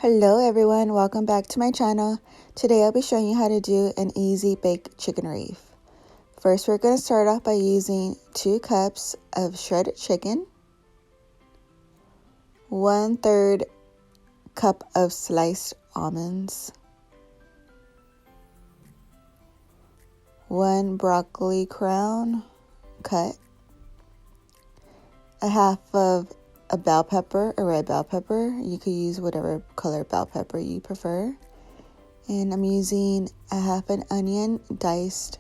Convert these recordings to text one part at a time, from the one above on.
Hello everyone, welcome back to my channel. Today I'll be showing you how to do an easy baked chicken wreath. First we're going to start off by using 2 cups of shredded chicken, 1/3 cup of sliced almonds, 1 broccoli crown cut, a half of a bell pepper, a red bell pepper. You could use whatever color bell pepper you prefer. And I'm using a half an onion diced,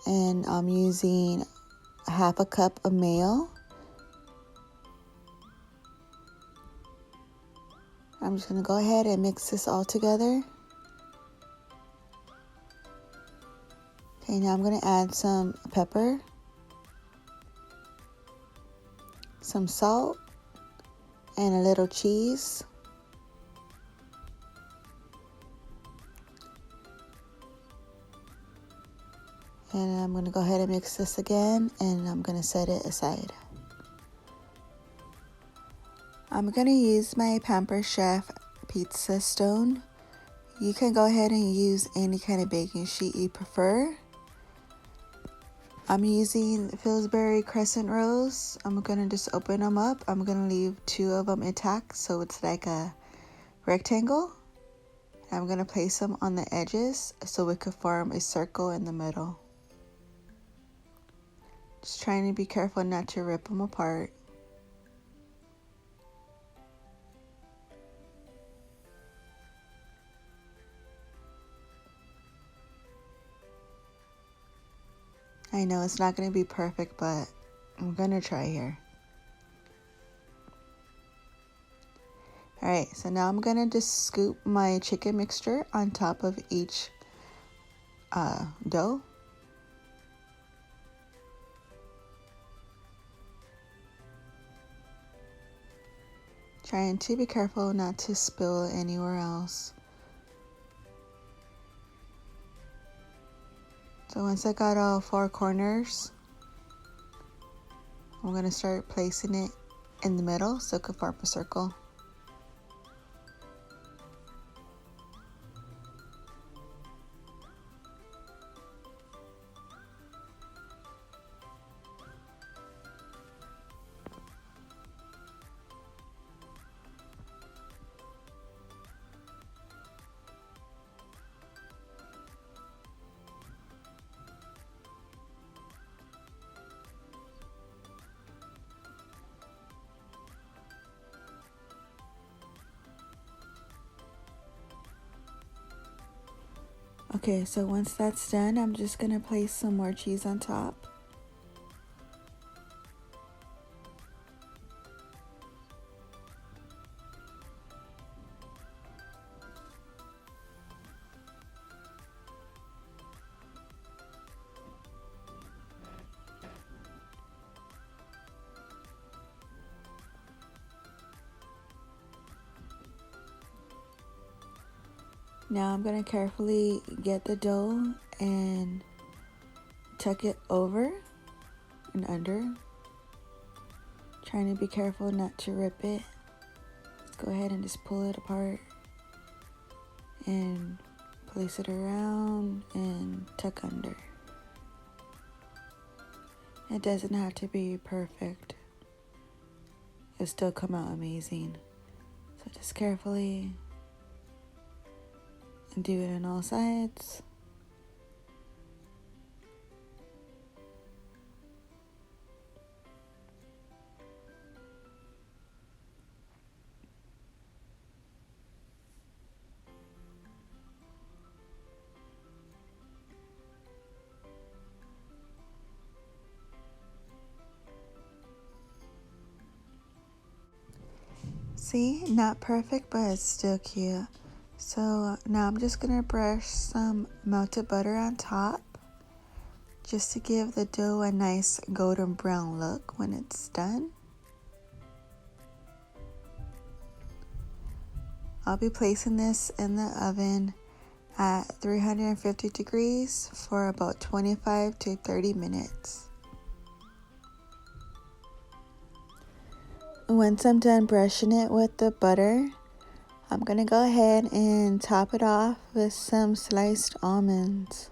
and I'm using a half a cup of mayo. I'm just going to go ahead and mix this all together. Okay, now I'm going to add some pepper, some salt, and a little cheese. And I'm going to go ahead and mix this again, and I'm going to set it aside. I'm going to use my Pamper Chef pizza stone. You can go ahead and use any kind of baking sheet you prefer. I'm using Pillsbury crescent rolls. I'm going to just open them up. I'm going to leave 2 of them intact so it's like a rectangle. I'm going to place them on the edges so we could form a circle in the middle. Just trying to be careful not to rip them apart. I know it's not going to be perfect, but I'm going to try here. Alright, so now I'm going to just scoop my chicken mixture on top of each dough. Trying to be careful not to spill anywhere else. So once I got all 4 corners, I'm going to start placing it in the middle so it could form a circle. Okay, so once that's done, I'm just going to place some more cheese on top. Now I'm going to carefully get the dough and tuck it over and under. Trying to be careful not to rip it. Let's go ahead and just pull it apart and place it around and tuck under. It doesn't have to be perfect. It'll still come out amazing. So just carefully do it on all sides. See, not perfect, but it's still cute. So now I'm just going to brush some melted butter on top just to give the dough a nice golden brown look when it's done. I'll be placing this in the oven at 350 degrees for about 25 to 30 minutes. Once I'm done brushing it with the butter, I'm gonna go ahead and top it off with some sliced almonds.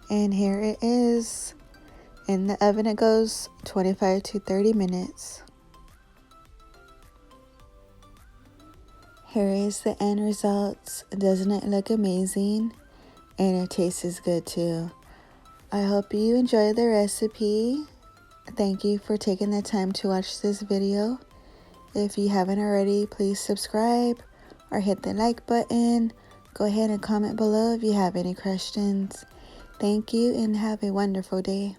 And here it is. In the oven it goes 25 to 30 minutes. Here is the end results. Doesn't it look amazing? And it tastes good too. I hope you enjoy the recipe. Thank you for taking the time to watch this video. If you haven't already, please subscribe or hit the like button. Go ahead and comment below if you have any questions. Thank you and have a wonderful day.